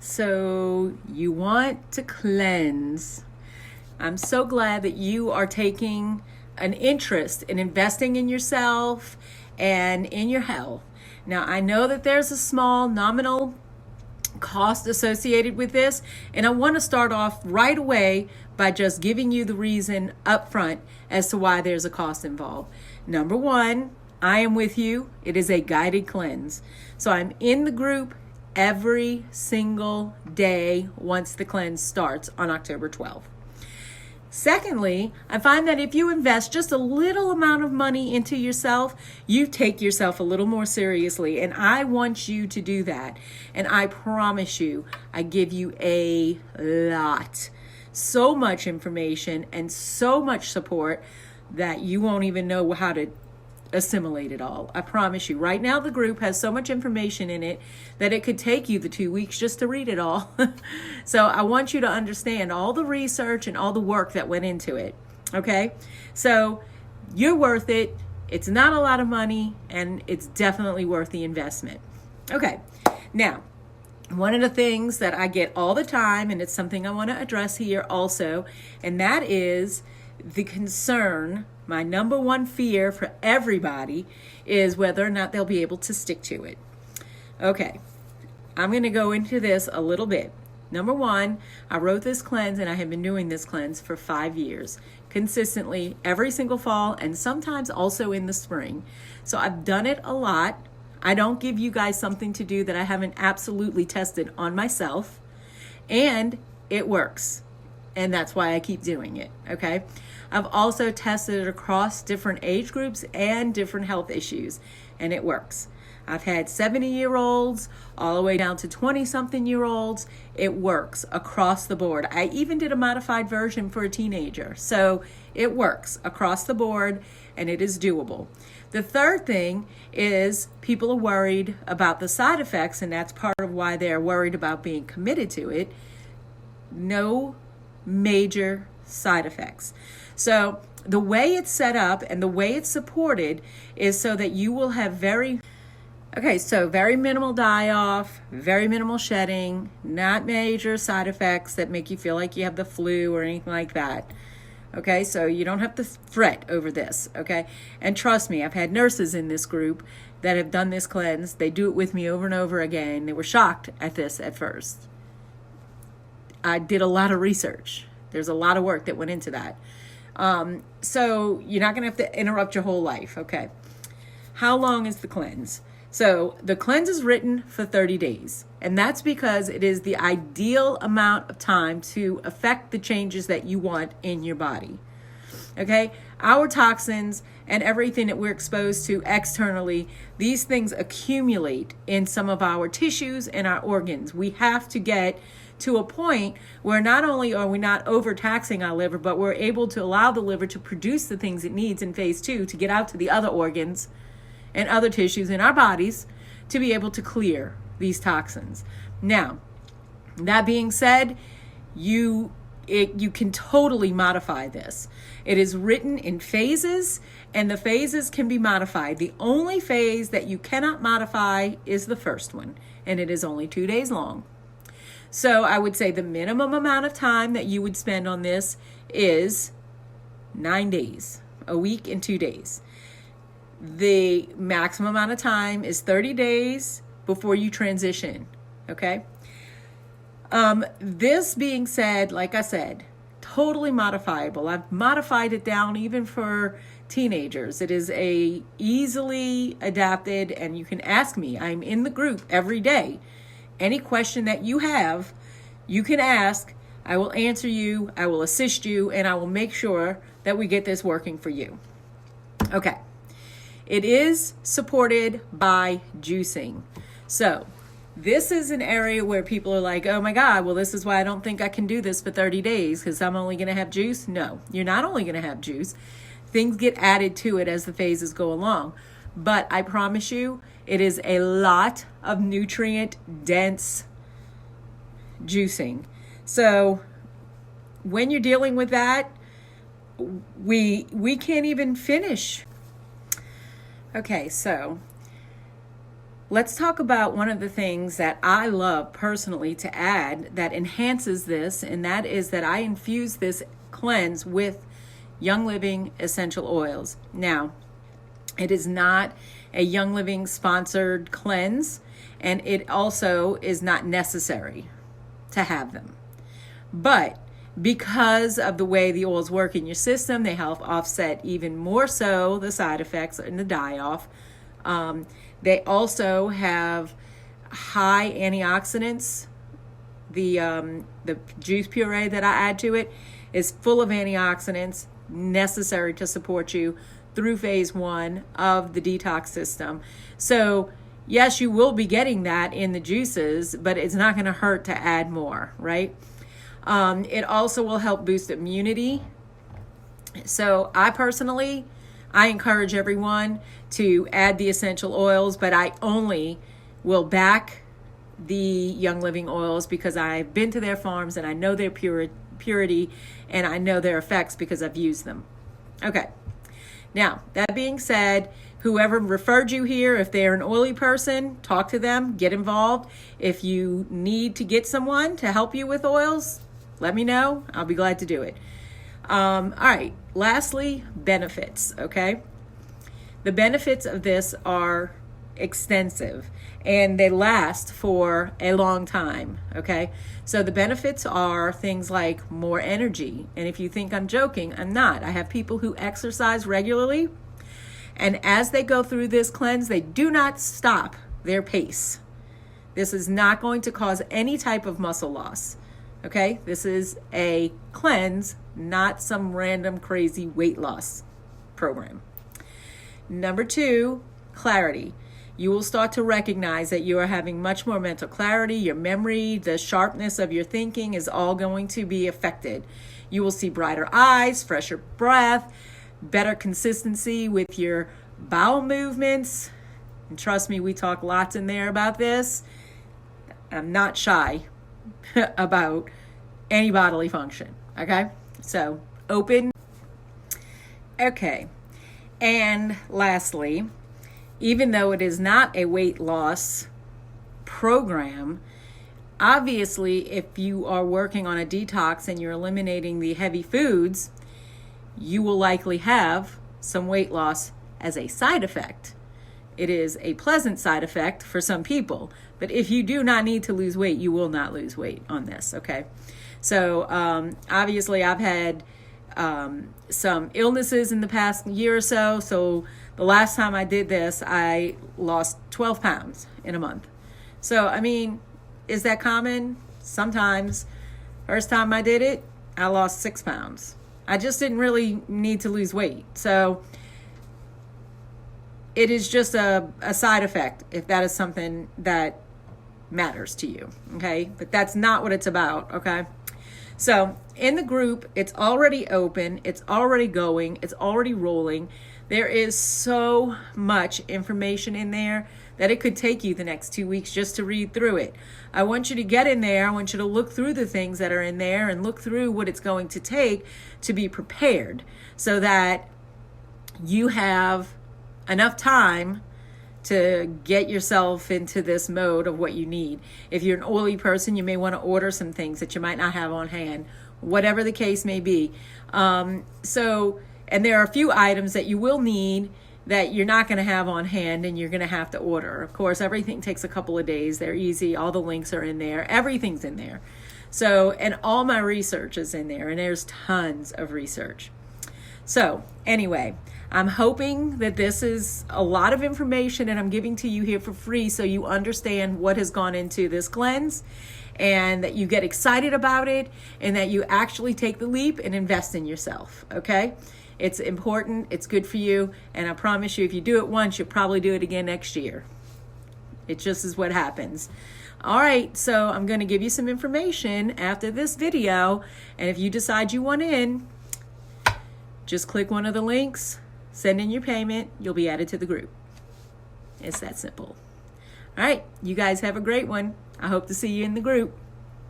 So you want to cleanse. I'm so glad that you are taking an interest in investing in yourself and in your health. Now, I know that there's a small nominal cost associated with this, and I want to start off right away by just giving you the reason up front as to why there's a cost involved. Number one, I am with you. It is a guided cleanse. So I'm in the group every single day once the cleanse starts on October 12th. Secondly, I find that if you invest just a little amount of money into yourself, you take yourself a little more seriously. And I want you to do that. And I promise you, I give you a lot. So much information and so much support that you won't even know how to assimilate it all. I promise you. Right now, the group has so much information in it that it could take you the 2 weeks just to read it all. So I want you to understand all the research and all the work that went into it. Okay? So you're worth it. It's not a lot of money, and it's definitely worth the investment. Okay. Now, one of the things that I get all the time, and it's something I want to address here also, and that is the concern. My number one fear for everybody is whether or not they'll be able to stick to it. Okay, I'm going to go into this a little bit. Number one, I wrote this cleanse, and I have been doing this cleanse for 5 years, consistently every single fall, and sometimes also in the spring. So I've done it a lot. I don't give you guys something to do that I haven't absolutely tested on myself, and it works. And that's why I keep doing it, okay? I've also tested it across different age groups and different health issues, and it works. I've had 70-year-olds all the way down to 20-something-year-olds. It works across the board. I even did a modified version for a teenager. So it works across the board, and it is doable. The third thing is people are worried about the side effects, and that's part of why they're worried about being committed to it. No major side effects. So the way it's set up and the way it's supported is so that you will have very minimal die-off, very minimal shedding, not major side effects that make you feel like you have the flu or anything like that. Okay, so you don't have to fret over this, okay? And trust me, I've had nurses in this group that have done this cleanse. They do it with me over and over again. They were shocked at this at first. I did a lot of research. There's a lot of work that went into that. So you're not going to have to interrupt your whole life. Okay. How long is the cleanse? So the cleanse is written for 30 days. And that's because it is the ideal amount of time to affect the changes that you want in your body. Okay. Our toxins and everything that we're exposed to externally, these things accumulate in some of our tissues and our organs. We have to get to a point where not only are we not overtaxing our liver, but we're able to allow the liver to produce the things it needs in phase 2 to get out to the other organs and other tissues in our bodies to be able to clear these toxins. Now, that being said, you can totally modify this. It is written in phases, and the phases can be modified. The only phase that you cannot modify is the first one, and it is only 2 days long. So I would say the minimum amount of time that you would spend on this is 9 days, a week and 2 days. The maximum amount of time is 30 days before you transition, okay? This being said, like I said, totally modifiable. I've modified it down even for teenagers. It is a easily adapted, and you can ask me. I'm in the group every day. Any question that you have, you can ask. I will answer you, I will assist you, and I will make sure that we get this working for you. Okay. It is supported by juicing. So this is an area where people are like, oh my God, well, this is why I don't think I can do this for 30 days because I'm only going to have juice. No, you're not only going to have juice. Things get added to it as the phases go along. But I promise you, it is a lot of nutrient-dense juicing. So when you're dealing with that, we can't even finish. Okay, so let's talk about one of the things that I love personally to add that enhances this, and that is that I infuse this cleanse with Young Living essential oils. Now, it is not a Young Living sponsored cleanse, and it also is not necessary to have them. But because of the way the oils work in your system, they help offset even more so the side effects and the die-off. They also have high antioxidants. The juice puree that I add to it is full of antioxidants necessary to support you through phase 1 of the detox system. So yes, you will be getting that in the juices, but it's not going to hurt to add more, right? It also will help boost immunity. So I encourage everyone to add the essential oils, but I only will back the Young Living oils because I've been to their farms and I know their purity and I know their effects because I've used them. Okay. Now, that being said, whoever referred you here, if they're an oily person, talk to them, get involved. If you need to get someone to help you with oils, let me know. I'll be glad to do it. All right. Lastly, benefits. Okay. The benefits of this are extensive and they last for a long time. Okay. So the benefits are things like more energy. And if you think I'm joking, I'm not. I have people who exercise regularly, and as they go through this cleanse, they do not stop their pace. This is not going to cause any type of muscle loss. Okay. This is a cleanse, not some random crazy weight loss program. Number 2, clarity. You will start to recognize that you are having much more mental clarity. Your memory, the sharpness of your thinking is all going to be affected. You will see brighter eyes, fresher breath, better consistency with your bowel movements. And trust me, we talk lots in there about this. I'm not shy about any bodily function. Okay? So, open. Okay. And lastly, even though it is not a weight loss program, obviously, if you are working on a detox and you're eliminating the heavy foods, you will likely have some weight loss as a side effect. It is a pleasant side effect for some people, but if you do not need to lose weight, you will not lose weight on this, okay? So obviously, I've had some illnesses in the past year or so. So the last time I did this, I lost 12 pounds in a month. So, I mean, is that common? Sometimes. First time I did it, I lost 6 pounds. I just didn't really need to lose weight. So it is just a side effect if that is something that matters to you. Okay. But that's not what it's about. Okay. So in the group, it's already open, it's already going, it's already rolling. There is so much information in there that it could take you the next 2 weeks just to read through it. I want you to get in there. I want you to look through the things that are in there and look through what it's going to take to be prepared so that you have enough time to get yourself into this mode of what you need. If you're an oily person, you may want to order some things that you might not have on hand, whatever the case may be. And there are a few items that you will need that you're not going to have on hand and you're going to have to order. Of course, everything takes a couple of days. They're easy. All the links are in there. Everything's in there. So, and all my research is in there, and there's tons of research. So anyway, I'm hoping that this is a lot of information and I'm giving to you here for free so you understand what has gone into this cleanse and that you get excited about it and that you actually take the leap and invest in yourself, okay? It's important, it's good for you, and I promise you if you do it once, you'll probably do it again next year. It just is what happens. All right, so I'm going to give you some information after this video, and if you decide you want in, just click one of the links, send in your payment, you'll be added to the group. It's that simple. All right, you guys have a great one. I hope to see you in the group.